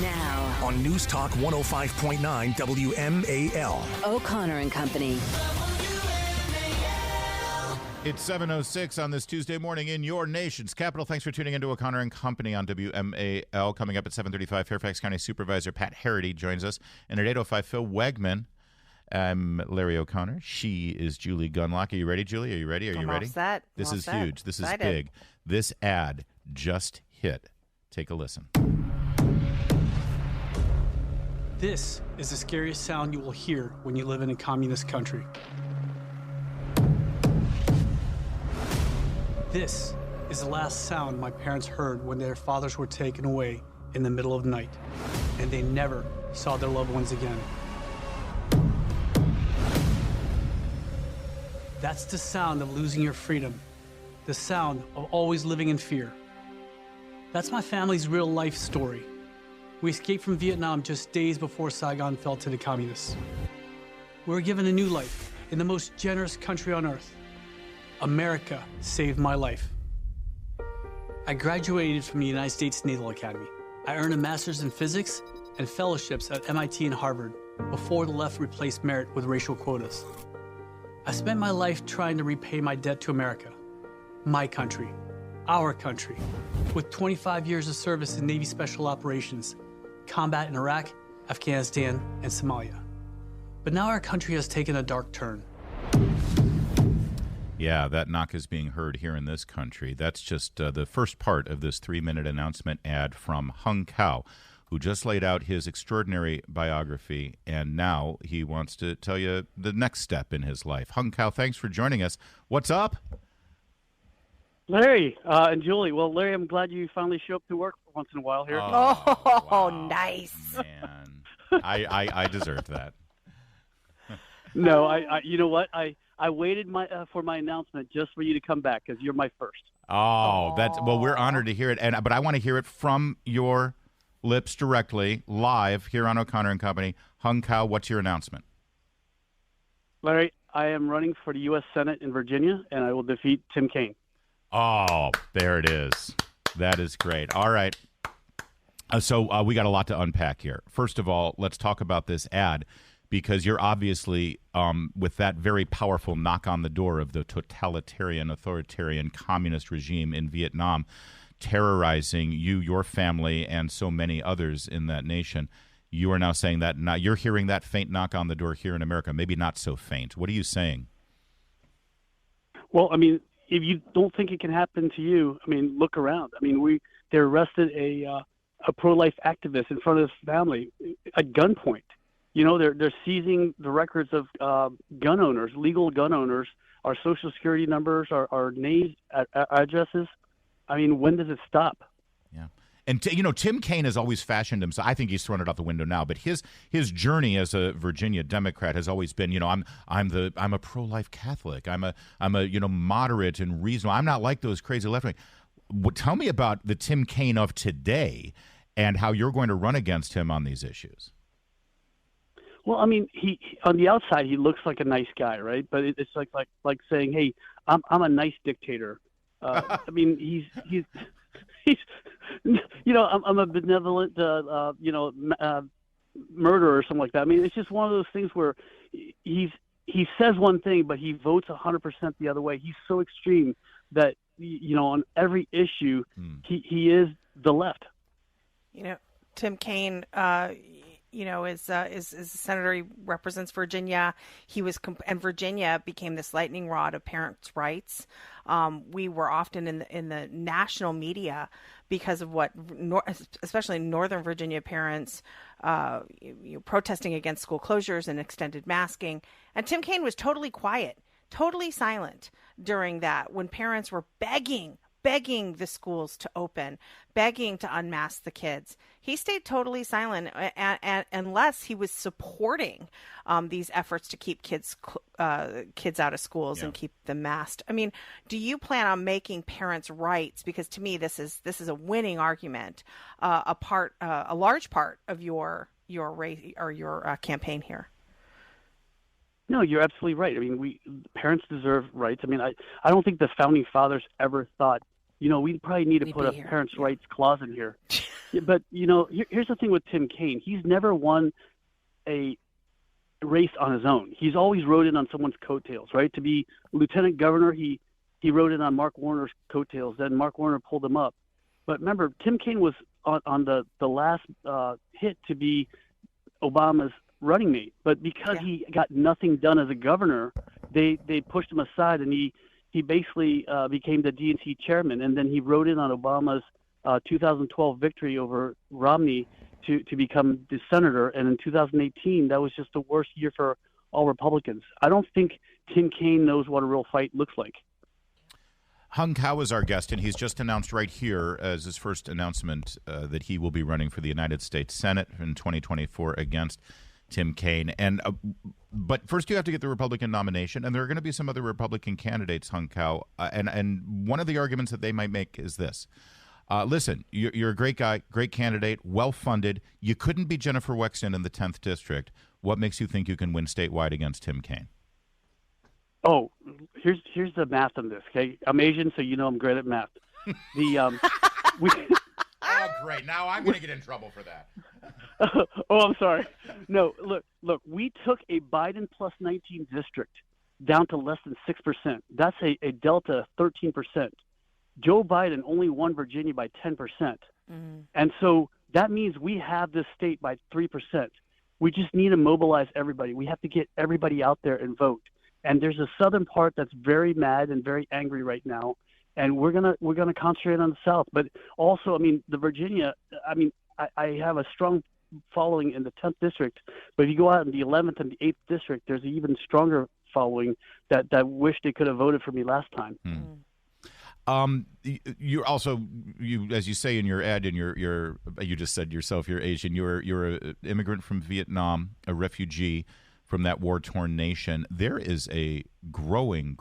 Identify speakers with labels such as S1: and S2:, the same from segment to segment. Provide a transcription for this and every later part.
S1: Now,
S2: on News Talk 105.9 WMAL.
S1: O'Connor and Company.
S3: It's 7:06 on this Tuesday morning in your nation's capital. Thanks for tuning into O'Connor and Company on WMAL. Coming up at 7:35, Fairfax County Supervisor Pat Herrity joins us. And at 8:05, Phil Wegman. I'm Larry O'Connor. She is Julie Gunlock. Are you ready, Julie? Are you ready?
S4: I'm
S3: ready?
S4: All set.
S3: This is
S4: set.
S3: huge. This is
S4: Excited.
S3: big. This ad just hit. Take a listen.
S5: This is the scariest sound you will hear when you live in a communist country. This is the last sound my parents heard when their fathers were taken away in the middle of the night, and they never saw their loved ones again. That's the sound of losing your freedom, the sound of always living in fear. That's my family's real life story. We escaped from Vietnam just days before Saigon fell to the communists. We were given a new life in the most generous country on earth. America saved my life. I graduated from the United States Naval Academy. I earned a master's in physics and fellowships at MIT and Harvard before the left replaced merit with racial quotas. I spent my life trying to repay my debt to America, my country, our country, with 25 years of service in Navy Special Operations, combat in Iraq, Afghanistan, and Somalia. But now our country has taken a dark turn.
S3: Yeah, that knock is being heard here in this country. That's just the first part of this 3-minute announcement ad from Hung Cao, who just laid out his extraordinary biography, and now he wants to tell you the next step in his life. Hung Cao, thanks for joining us. What's up?
S6: Larry and Julie. Well, Larry, I'm glad you finally show up to work for once in a while here.
S3: Wow,
S4: nice.
S3: Man. I deserve that.
S6: No, I you know what? I waited for my announcement just for you to come back because you're my first.
S3: Oh, well, we're honored to hear it, but I want to hear it from your lips directly, live here on O'Connor and Company. Hung Cao, what's your announcement?
S6: Larry, I am running for the U.S. Senate in Virginia, and I will defeat Tim Kaine.
S3: Oh, there it is. That is great. All right. So we got a lot to unpack here. First of all, let's talk about this ad, because you're obviously, with that very powerful knock on the door of the totalitarian, authoritarian, communist regime in Vietnam, terrorizing you, your family, and so many others in that nation. You are now saying that now you're hearing that faint knock on the door here in America, maybe not so faint. What are you saying?
S6: Well, I mean, if you don't think it can happen to you, I mean, look around. I mean, they arrested a pro-life activist in front of his family at gunpoint. You know, they're seizing the records of gun owners, legal gun owners, our social security numbers, our names, addresses. I mean, when does it stop?
S3: Yeah. And, Tim Kaine has always fashioned himself. I think he's thrown it out the window now. But his journey as a Virginia Democrat has always been, I'm a pro-life Catholic. I'm a moderate and reasonable. I'm not like those crazy left wing. Tell me about the Tim Kaine of today and how you're going to run against him on these issues.
S6: Well, I mean, he on the outside he looks like a nice guy, right? But it's like saying, "Hey, I'm a nice dictator." I mean, he's I'm a benevolent murderer or something like that. I mean, it's just one of those things where he says one thing, but he votes 100% the other way. He's so extreme that on every issue he is the left.
S4: Tim Kaine, is a senator. He represents Virginia. And Virginia became this lightning rod of parents' rights. We were often in the national media because of what, especially Northern Virginia parents, protesting against school closures and extended masking. And Tim Kaine was totally quiet, totally silent during that, when parents were begging the schools to open, begging to unmask the kids. He stayed totally silent unless he was supporting these efforts to keep kids out of schools and keep them masked. I mean, do you plan on making parents' rights? Because to me, this is a winning argument, a large part of your race or your campaign here.
S6: No, you're absolutely right. I mean, parents deserve rights. I mean, I don't think the founding fathers ever thought, we probably need to put a parents' rights clause in here. Yeah, but here's the thing with Tim Kaine. He's never won a race on his own. He's always rode in on someone's coattails, right? To be lieutenant governor, he rode in on Mark Warner's coattails. Then Mark Warner pulled him up. But remember, Tim Kaine was on the last hit to be Obama's running mate. But because he got nothing done as a governor, they pushed him aside, and he basically became the DNC chairman. And then he rode in on Obama's 2012 victory over Romney to become the senator. And in 2018, that was just the worst year for all Republicans. I don't think Tim Kaine knows what a real fight looks like.
S3: Hung Cao is our guest, and he's just announced right here as his first announcement that he will be running for the United States Senate in 2024 against Tim Kaine. And but first you have to get the Republican nomination, and there are going to be some other Republican candidates, Hung Cao. And one of the arguments that they might make is this. Listen, you're a great guy, great candidate, well-funded. You couldn't be Jennifer Wexton in the 10th District. What makes you think you can win statewide against Tim Kaine?
S6: Oh, here's the math on this, okay? I'm Asian, so I'm great at math.
S3: Oh, great. Now I'm going to get in trouble for that.
S6: Oh, I'm sorry. No, look, we took a Biden plus 19 district down to less than 6%. That's a delta of 13%. Joe Biden only won Virginia by 10%. Mm-hmm. And so that means we have this state by 3%. We just need to mobilize everybody. We have to get everybody out there and vote. And there's a southern part that's very mad and very angry right now. And we're gonna concentrate on the South. But also, the Virginia, I have a strong following in the 10th district. But if you go out in the 11th and the 8th district, there's an even stronger following that wish they could have voted for me last time.
S3: You're also, as you say in your ad, you just said yourself, you're Asian. You're an immigrant from Vietnam, a refugee from that war-torn nation. There is a growing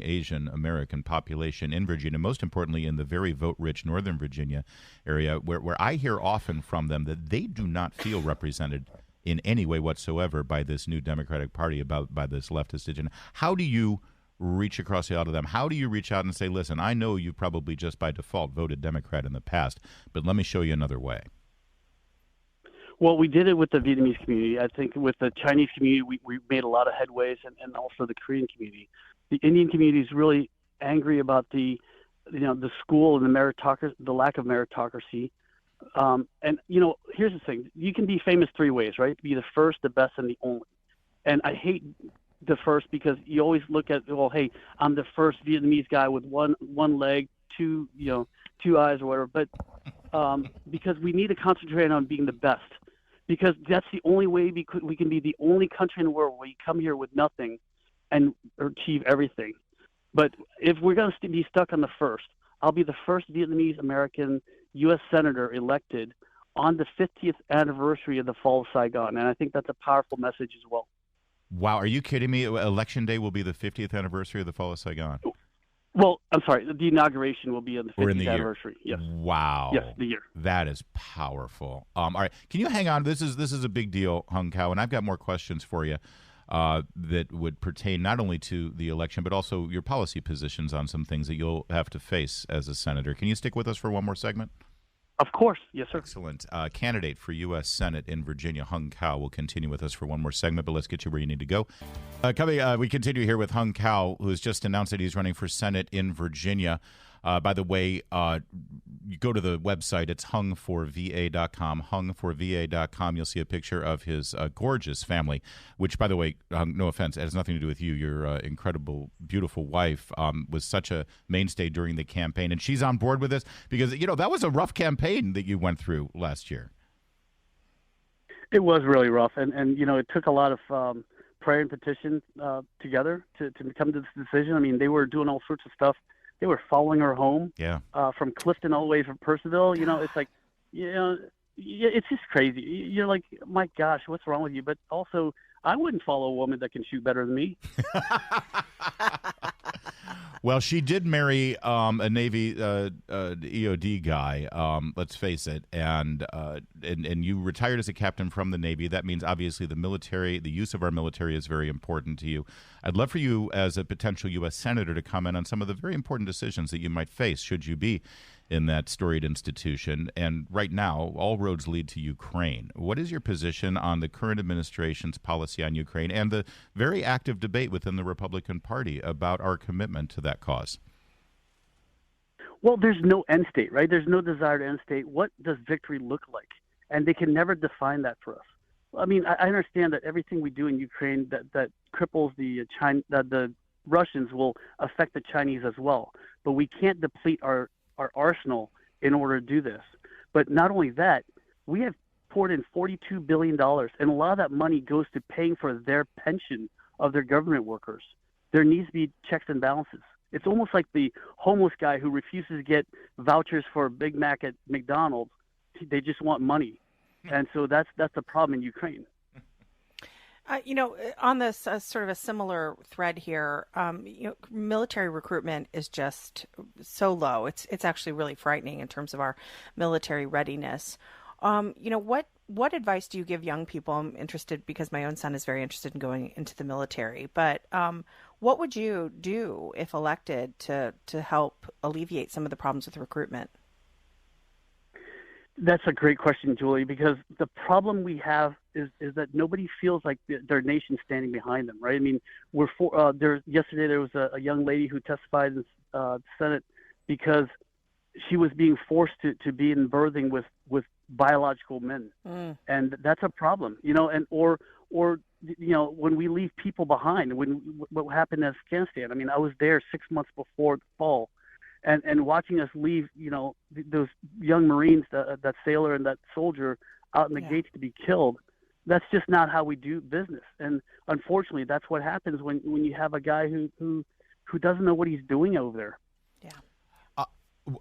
S3: Asian American population in Virginia, most importantly in the very vote-rich Northern Virginia area, where I hear often from them that they do not feel represented in any way whatsoever by this new Democratic Party, by this leftist agenda. How do you reach across the aisle to them? How do you reach out and say, listen, I know you probably just by default voted Democrat in the past, but let me show you another way?
S6: Well, we did it with the Vietnamese community. I think with the Chinese community, we made a lot of headways, and also the Korean community. The Indian community is really angry about the school and the lack of meritocracy. And here's the thing: you can be famous three ways, right? Be the first, the best, and the only. And I hate the first because you always look at, well, hey, I'm the first Vietnamese guy with one leg, two eyes or whatever. But because we need to concentrate on being the best. Because that's the only way we can be the only country in the world where you come here with nothing and achieve everything. But if we're going to be stuck on the first, I'll be the first Vietnamese American U.S. Senator elected on the 50th anniversary of the fall of Saigon. And I think that's a powerful message as well.
S3: Wow. Are you kidding me? Election day will be the 50th anniversary of the fall of Saigon.
S6: Well, I'm sorry. The inauguration will be on the 50th anniversary. Yes.
S3: Wow.
S6: Yes, the year.
S3: That is powerful. All right. Can you hang on? This is a big deal, Hung Cao, and I've got more questions for you that would pertain not only to the election, but also your policy positions on some things that you'll have to face as a senator. Can you stick with us for one more segment?
S6: Of course. Yes, sir.
S3: Excellent. Candidate for U.S. Senate in Virginia, Hung Cao, will continue with us for one more segment, but let's get you where you need to go. We continue here with Hung Cao, who has just announced that he's running for Senate in Virginia. By the way, you go to the website. It's hungforva.com. Hungforva.com. You'll see a picture of his gorgeous family, which, by the way, no offense, it has nothing to do with you. Your incredible, beautiful wife was such a mainstay during the campaign, and she's on board with this because, that was a rough campaign that you went through last year.
S6: It was really rough, and it took a lot of prayer and petition together to come to this decision. They were doing all sorts of stuff. They were following her home, from Clifton all the way from Percival. It's like, it's just crazy. You're like, my gosh, what's wrong with you? But also, I wouldn't follow a woman that can shoot better than me.
S3: Well, she did marry a Navy EOD guy. Let's face it, and you retired as a captain from the Navy. That means obviously the military, the use of our military, is very important to you. I'd love for you, as a potential U.S. Senator, to comment on some of the very important decisions that you might face should you be in that storied institution. And right now, all roads lead to Ukraine. What is your position on the current administration's policy on Ukraine and the very active debate within the Republican Party about our commitment to that cause?
S6: Well, there's no end state, right? There's no desired end state. What does victory look like? And they can never define that for us. I mean, I understand that everything we do in Ukraine that cripples the Russians will affect the Chinese as well. But we can't deplete our arsenal in order to do this. But not only that, we have poured in $42 billion, and a lot of that money goes to paying for their pension of their government workers. There needs to be checks and balances. It's almost like the homeless guy who refuses to get vouchers for a Big Mac at McDonald's. They just want money. And so that's the problem in Ukraine.
S4: On this sort of a similar thread here, military recruitment is just so low. It's actually really frightening in terms of our military readiness. What advice do you give young people? I'm interested because my own son is very interested in going into the military. But what would you do if elected to help alleviate some of the problems with recruitment?
S6: That's a great question, Julie, because the problem we have is that nobody feels like their nation's standing behind them, right? I mean, yesterday there was a young lady who testified in the Senate because she was being forced to be in birthing with biological men, and that's a problem, or when we leave people behind. What happened in Afghanistan? I mean, I was there 6 months before the fall. And watching us leave, those young Marines, that sailor and that soldier out in the gates to be killed, that's just not how we do business. And unfortunately, that's what happens when you have a guy who doesn't know what he's doing over there.
S3: Yeah.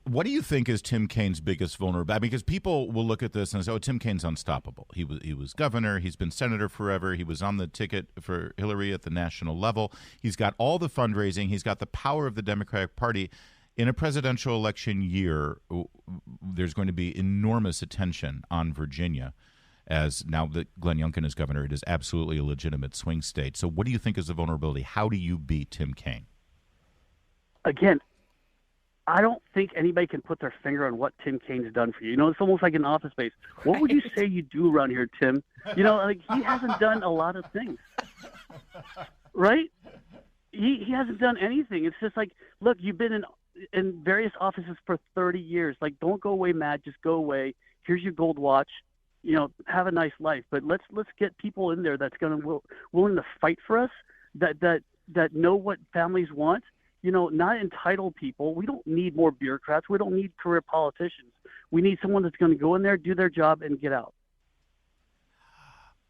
S3: What do you think is Tim Kaine's biggest vulnerability? Because people will look at this and say, "Oh, Tim Kaine's unstoppable. He was governor. He's been senator forever. He was on the ticket for Hillary at the national level. He's got all the fundraising. He's got the power of the Democratic Party." In a presidential election year, there's going to be enormous attention on Virginia, as now that Glenn Youngkin is governor, it is absolutely a legitimate swing state. So what do you think is the vulnerability? How do you beat Tim Kaine?
S6: Again, I don't think anybody can put their finger on what Tim Kaine's done for you. It's almost like an office space. What would you say you do around here, Tim? He hasn't done a lot of things, right? He hasn't done anything. It's just like, look, you've been in various offices for 30 years. Like, don't go away, Matt. Just go away. Here's your gold watch. Have a nice life. But let's get people in there that's going to willing to fight for us. That know what families want. Not entitled people. We don't need more bureaucrats. We don't need career politicians. We need someone that's going to go in there, do their job, and get out.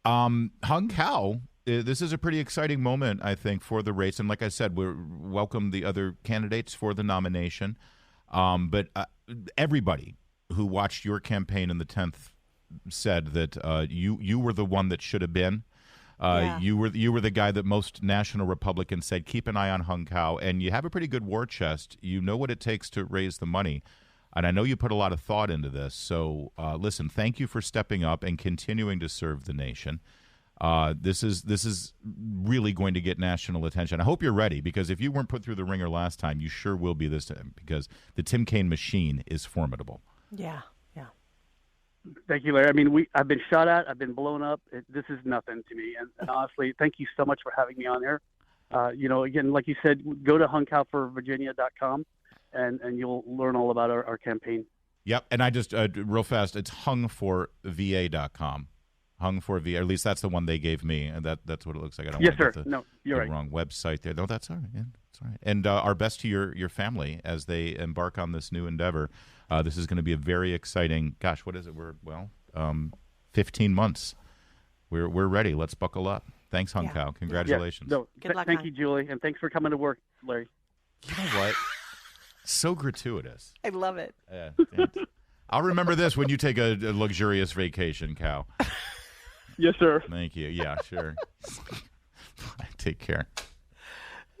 S3: Hung Kao. This is a pretty exciting moment, I think, for the race. And like I said, we welcome the other candidates for the nomination. But everybody who watched your campaign in the 10th said that you were the one that should have been. You were the guy that most national Republicans said, keep an eye on Hung Kao. And you have a pretty good war chest. You know what it takes to raise the money. And I know you put a lot of thought into this. So listen, thank you for stepping up and continuing to serve the nation. This is really going to get national attention. I hope you're ready, because if you weren't put through the ringer last time, you sure will be this time, because the Tim Kaine machine is formidable.
S4: Yeah.
S6: Thank you, Larry. I mean, I've been shot at. I've been blown up. This is nothing to me. And honestly, thank you so much for having me on here. Again, like you said, go to hungcowforvirginia.com and you'll learn all about our campaign.
S3: Yep. And I just, real fast, it's hungforva.com. Hung for V, or at least that's the one they gave me, and that's what it looks like. I don't want to get the wrong website there. No, that's all right. Yeah, that's all right. And our best to your family as they embark on this new endeavor. This is going to be a very exciting. Gosh, what is it? 15 months. We're ready. Let's buckle up. Thanks, Hung Kao. Congratulations.
S4: Good luck.
S6: Thank you, Julie, and thanks for coming to work, Larry.
S3: You know what? So gratuitous.
S4: I love it.
S3: Yeah. I'll remember this when you take a luxurious vacation, Kao.
S6: Yes, sir.
S3: Thank you. Yeah, sure. Take care.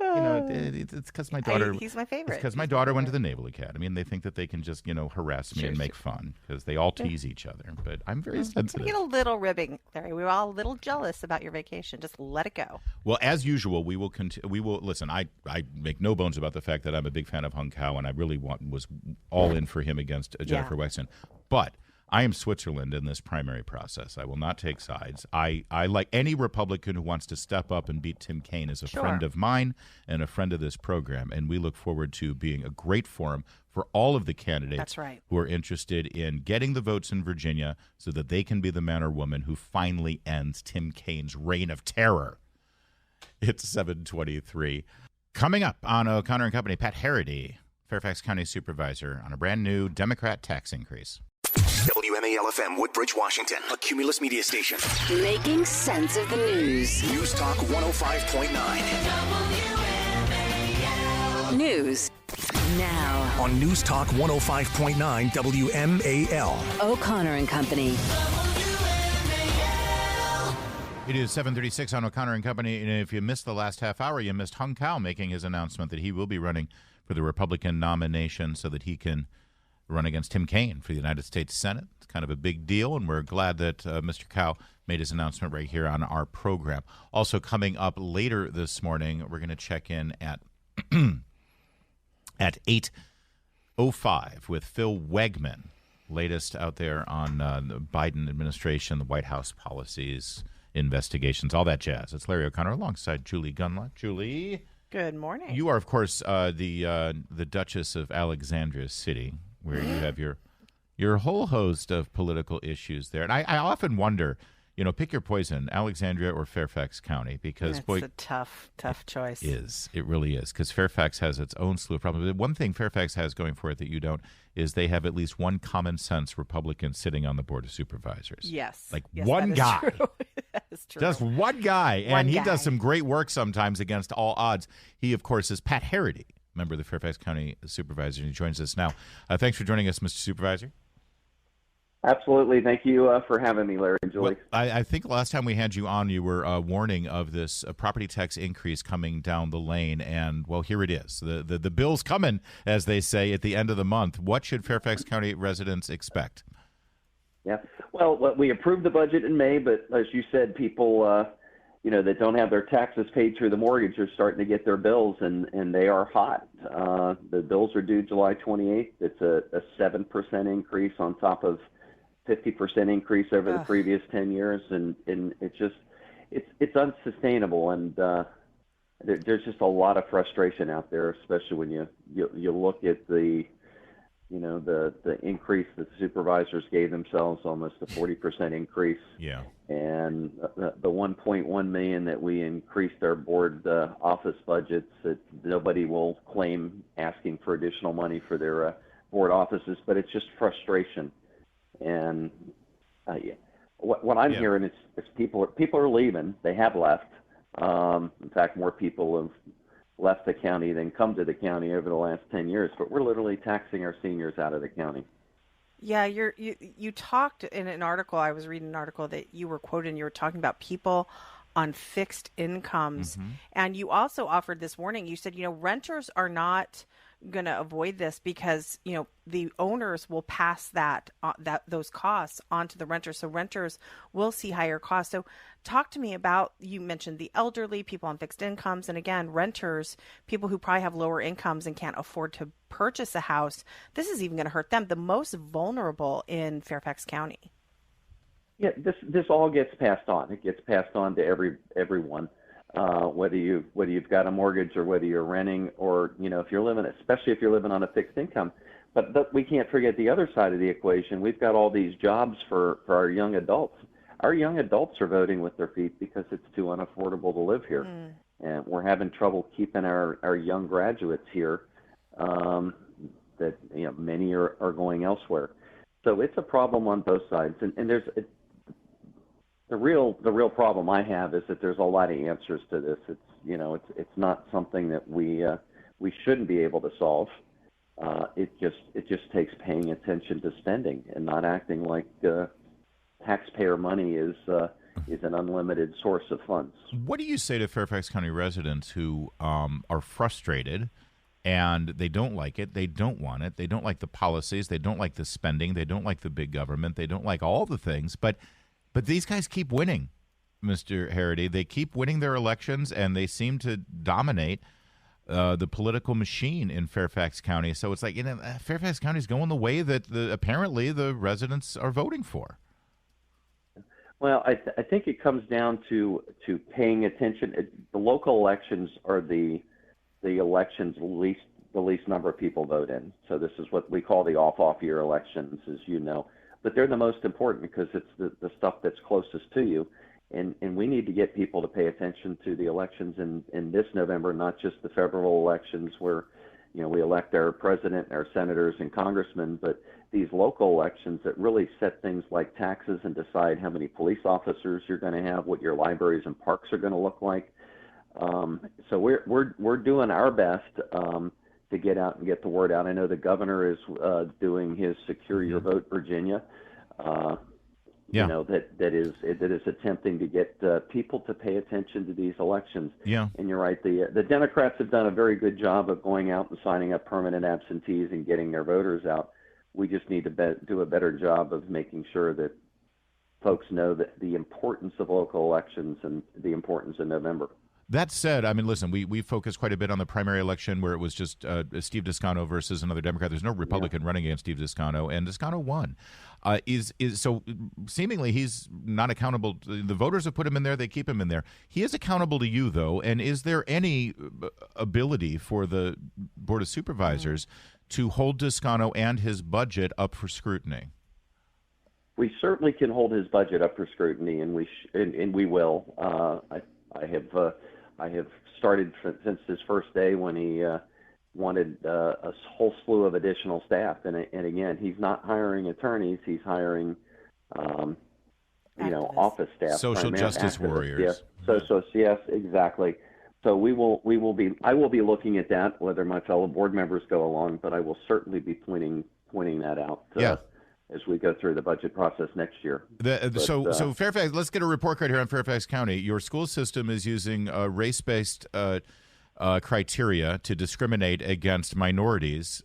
S3: it's because my daughter.
S4: He's my favorite.
S3: It's because my daughter went to the Naval Academy, and they think that they can just, harass me and make fun because they all tease each other. But I'm very sensitive.
S4: You get a little ribbing, Larry. We were all a little jealous about your vacation. Just let it go.
S3: Well, as usual, we will listen. I make no bones about the fact that I'm a big fan of Hung Kao, and I really was all in for him against Jennifer Wexton. But I am Switzerland in this primary process. I will not take sides. I like any Republican who wants to step up and beat Tim Kaine as a friend of mine and a friend of this program. And we look forward to being a great forum for all of the candidates who are interested in getting the votes in Virginia so that they can be the man or woman who finally ends Tim Kaine's reign of terror. It's 7:23. Coming up on O'Connor and Company, Pat Herrity, Fairfax County Supervisor, on a brand new Democrat tax increase.
S2: WMAL-FM, Woodbridge, Washington, a Cumulus media station.
S1: Making sense of the news.
S2: News Talk 105.9.
S1: News now
S2: On News Talk 105.9 WMAL.
S1: O'Connor and Company.
S3: It is 7:36 on O'Connor and Company, and if you missed the last half hour, you missed Hung Kao making his announcement that he will be running for the Republican nomination so that he can run against Tim Kaine for the United States Senate. It's kind of a big deal, and we're glad that Mr. Kao made his announcement right here on our program. Also coming up later this morning, we're going to check in at 8:05 with Phil Wegman, latest out there on the Biden administration, the White House policies, investigations, all that jazz. It's Larry O'Connor alongside Julie Gunla. Julie.
S4: Good morning.
S3: You are, of course, the Duchess of Alexandria City, where you have your whole host of political issues there. And I often wonder, pick your poison, Alexandria or Fairfax County, because
S4: it's a tough choice.
S3: It really is, because Fairfax has its own slew of problems. One thing Fairfax has going for it that you don't is they have at least one common sense Republican sitting on the Board of Supervisors.
S4: Yes.
S3: One guy.
S4: That is true.
S3: Just one guy. And he does some great work sometimes against all odds. He, of course, is Pat Herrity, member of the Fairfax County Supervisor, and he joins us now. Thanks for joining us, Mr. Supervisor.
S7: Absolutely. Thank you for having me, Larry and Julie.
S3: Well, I think last time we had you on, you were warning of this property tax increase coming down the lane, and, well, here it is. The bill's coming, as they say, at the end of the month. What should Fairfax County residents expect?
S7: Yeah. Well, we approved the budget in May, but as you said, people that don't have their taxes paid through the mortgage are starting to get their bills, and they are hot. The bills are due July 28th. It's a 7% increase on top of 50% increase over the previous 10 years, and it's unsustainable, and there's just a lot of frustration out there, especially when you look at the increase that supervisors gave themselves, almost a 40% increase.
S3: Yeah. And
S7: the 1.1 million that we increased our board office budgets, that nobody will claim asking for additional money for their board offices, but it's just frustration. And what I'm hearing is people are leaving. They have left. In fact, more people have left the county than come to the county over the last 10 years. But we're literally taxing our seniors out of the county.
S4: Yeah, you talked in an article. I was reading an article that you were quoted. You were talking about people on fixed incomes, and you also offered this warning. You said, renters are not going to avoid this because the owners will pass those costs onto the renters, so renters will see higher costs. So talk to me about, you mentioned the elderly, people on fixed incomes, and again, renters, people who probably have lower incomes and can't afford to purchase a house. This is even going to hurt them, the most vulnerable in Fairfax County.
S7: Yeah, this all gets passed on. It gets passed on to everyone. Whether you've got a mortgage or whether you're renting, or if you're living, especially if you're living on a fixed income. But we can't forget the other side of the equation. We've got all these jobs for our young adults. Our young adults are voting with their feet because it's too unaffordable to live here, and we're having trouble keeping our young graduates here. That many are going elsewhere. So it's a problem on both sides, and there's. The real problem I have is that there's a lot of answers to this. It's not something that we shouldn't be able to solve. It just takes paying attention to spending and not acting like taxpayer money is is an unlimited source of funds.
S3: What do you say to Fairfax County residents who are frustrated and they don't like it, they don't want it, they don't like the policies, they don't like the spending, they don't like the big government, they don't like all the things, but these guys keep winning, Mr. Herrity. They keep winning their elections, and they seem to dominate the political machine in Fairfax County. So it's like, Fairfax County is going the way that apparently the residents are voting for.
S7: Well, I think it comes down to paying attention. The local elections are the elections the least number of people vote in. So this is what we call the off year elections, as you know. But they're the most important because it's the stuff that's closest to you. And we need to get people to pay attention to the elections in this November, not just the federal elections where, we elect our president, our senators, and congressmen, but these local elections that really set things like taxes and decide how many police officers you're going to have, what your libraries and parks are going to look like. So we're doing our best to get out and get the word out. I know the governor is doing his Secure Your Vote Virginia. That is attempting to get people to pay attention to these elections.
S3: Yeah.
S7: And you're right. The Democrats have done a very good job of going out and signing up permanent absentees and getting their voters out. We just need to do a better job of making sure that folks know that the importance of local elections and the importance in November.
S3: That said, I mean, listen, we focused quite a bit on the primary election where it was just Steve Descano versus another Democrat. There's no Republican running against Steve Descano, and Descano won. So seemingly he's not accountable. The voters have put him in there. They keep him in there. He is accountable to you, though. And is there any ability for the Board of Supervisors to hold Descano and his budget up for scrutiny?
S7: We certainly can hold his budget up for scrutiny, and we will. I have started since his first day when he wanted a whole slew of additional staff. And again, he's not hiring attorneys. He's hiring, office staff.
S3: Social justice warriors.
S7: Yes. So yes, exactly. So I will be looking at that, whether my fellow board members go along, but I will certainly be pointing that out. As we go through the budget process next year.
S3: So Fairfax, let's get a report card here on Fairfax County. Your school system is using race-based criteria to discriminate against minorities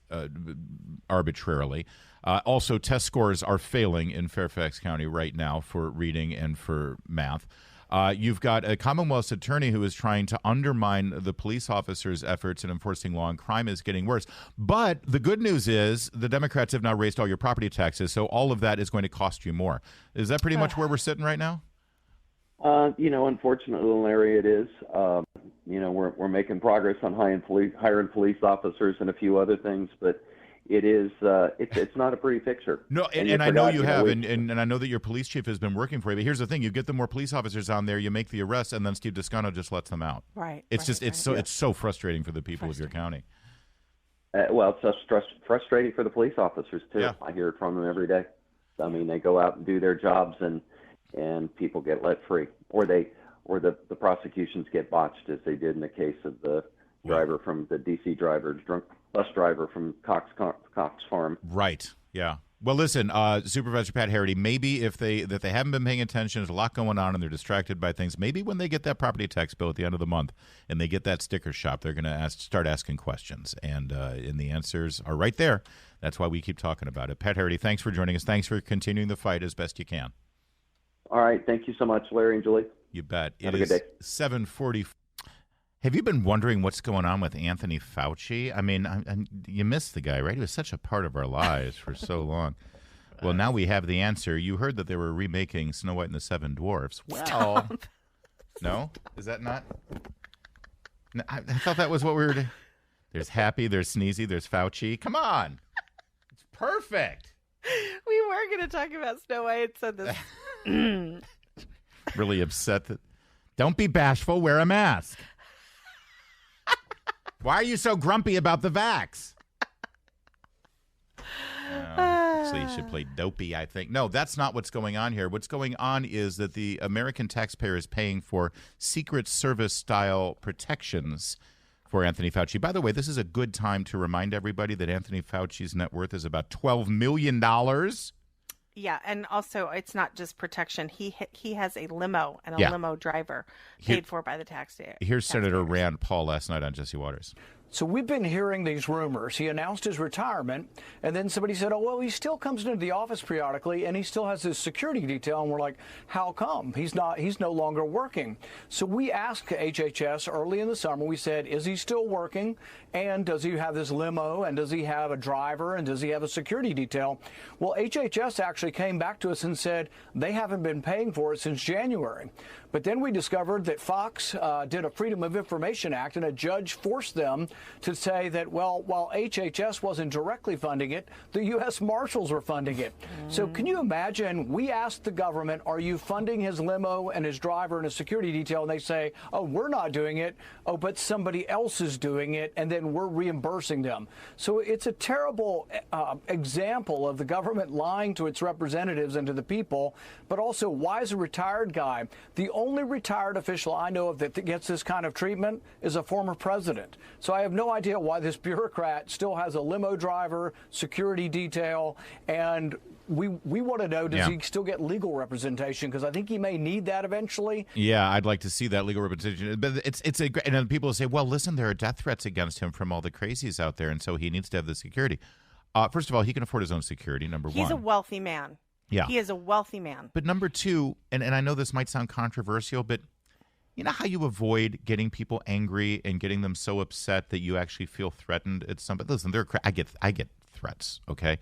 S3: arbitrarily. Also, test scores are failing in Fairfax County right now for reading and for math. You've got a Commonwealth's attorney who is trying to undermine the police officers' efforts in enforcing law, and crime is getting worse. But the good news is the Democrats have now raised all your property taxes, so all of that is going to cost you more. Is that pretty much where we're sitting right now?
S7: Unfortunately, Larry, it is. We're making progress on hiring police officers and a few other things, but it is it's not a pretty picture.
S3: No, and I know you have, and I know that your police chief has been working for you. But here's the thing: you get the more police officers on there, you make the arrests, and then Steve Descano just lets them out.
S4: Right.
S3: It's so frustrating for the people of your county.
S7: Well, it's frustrating for the police officers too.
S3: Yeah.
S7: I hear it from them every day. I mean, they go out and do their jobs, and people get let free, or the prosecutions get botched, as they did in the case of the driver from the DC driver, drunk bus driver from Cox Farm.
S3: Right. Yeah. Well, listen, Supervisor Pat Herrity, maybe if they haven't been paying attention, there's a lot going on and they're distracted by things. Maybe when they get that property tax bill at the end of the month and they get that sticker shop, they're going to start asking questions. And the answers are right there. That's why we keep talking about it. Pat Herrity, thanks for joining us. Thanks for continuing the fight as best you can.
S7: All right. Thank you so much, Larry and Julie.
S3: You bet.
S7: Have a good day.
S3: 7:40. Have you been wondering what's going on with Anthony Fauci? I mean, you missed the guy, right? He was such a part of our lives for so long. Well, now we have the answer. You heard that they were remaking Snow White and the Seven Dwarfs. Well, no? Is that not? No, I thought that was what we were doing. There's Happy, there's Sneezy, there's Fauci. Come on. It's perfect.
S4: We were going to talk about Snow White, so this...
S3: Really upset that... Don't be bashful, wear a mask. Why are you so grumpy about the vax? Actually, you should play dopey, I think. No, that's not what's going on here. What's going on is that the American taxpayer is paying for Secret Service-style protections for Anthony Fauci. By the way, this is a good time to remind everybody that Anthony Fauci's net worth is about $12 million.
S4: Yeah, and also it's not just protection. He has a limo and a
S3: Yeah.
S4: limo driver paid for by the taxpayer.
S3: Here's Senator Rand Paul last night on Jesse Waters.
S8: So we've been hearing these rumors. He announced his retirement, and then somebody said, oh, well, he still comes into the office periodically, and he still has his security detail. And we're like, how come? He's no longer working. So we asked HHS early in the summer, we said, is he still working? And does he have this limo? And does he have a driver? And does he have a security detail? Well, HHS actually came back to us and said they haven't been paying for it since January. But then we discovered that Fox did a Freedom of Information Act, and a judge forced them to say that, well, while HHS wasn't directly funding it, the U.S. Marshals were funding it. So can you imagine, we asked the government, are you funding his limo and his driver and his security detail? And they say, oh, we're not doing it. Oh, but somebody else is doing it, and then we're reimbursing them. So it's a terrible example of the government lying to its representatives and to the people, but also, why is a retired guy? The only retired official I know of that gets this kind of treatment is a former president. So I have no idea why this bureaucrat still has a limo driver, security detail, and we want to know, does he still get legal representation? Because I think he may need that eventually.
S3: Yeah, I'd like to see that legal representation. But and then people say, well, listen, there are death threats against him from all the crazies out there, and so he needs to have the security. First of all, he can afford his own security, number one.
S4: He's a wealthy man.
S3: Yeah.
S4: He is a wealthy man.
S3: But number two, and I know this might sound controversial, but you know how you avoid getting people angry and getting them so upset that you actually feel threatened at somebody? Listen, I get threats, okay?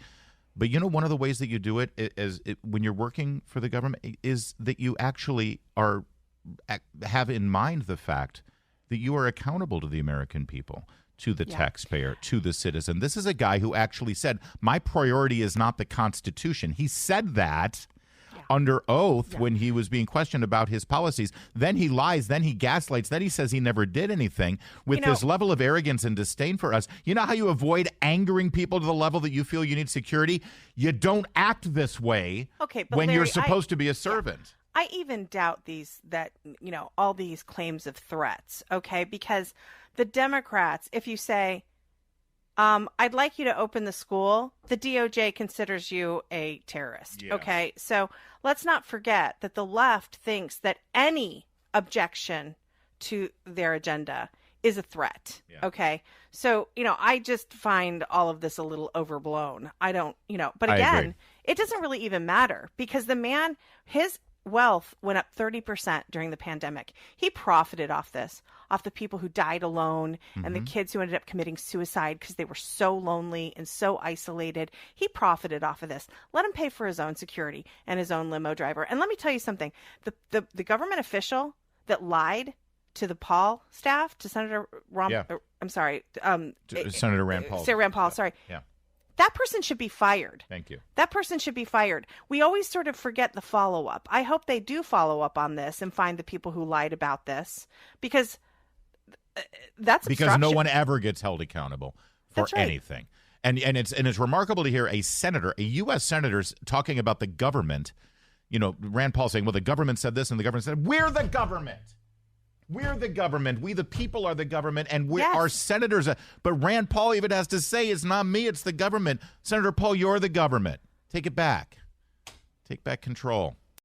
S3: But you know, one of the ways that you do it is when you're working for the government is that you actually have in mind the fact that you are accountable to the American people, to the taxpayer, to the citizen. This is a guy who actually said, my priority is not the Constitution. He said that under oath when he was being questioned about his policies. Then he lies, then he gaslights, then he says he never did anything with this level of arrogance and disdain for us. You know how you avoid angering people to the level that you feel you need security? You don't act this way
S4: but
S3: when
S4: Larry,
S3: you're supposed to be a servant.
S4: I even doubt all these claims of threats, okay? Because the Democrats, if you say, I'd like you to open the school, the DOJ considers you a terrorist, okay? So let's not forget that the left thinks that any objection to their agenda is a threat, okay? So, I just find all of this a little overblown. I don't, but again, it doesn't really even matter because the man, his wealth went up 30% during the pandemic. He profited off this, off the people who died alone and the kids who ended up committing suicide because they were so lonely and so isolated. He profited off of this. Let him pay for his own security and his own limo driver. And let me tell you something. The government official that lied to the Paul staff, to Senator
S3: Senator Rand Paul.
S4: Sarah Rand Paul, sorry.
S3: Yeah.
S4: That person should be fired.
S3: Thank you.
S4: That person should be fired. We always sort of forget the follow-up. I hope they do follow up on this and find the people who lied about this because that's
S3: because
S4: obstruction.
S3: no one ever gets held accountable for
S4: That's right.
S3: anything. And it's remarkable to hear a U.S. senator talking about the government. Rand Paul saying, well, the government said this and the government said, we're the government. We're the government. We, the people, are the government, and we're our senators. But Rand Paul even has to say, it's not me, it's the government. Senator Paul, you're the government. Take it back. Take back control.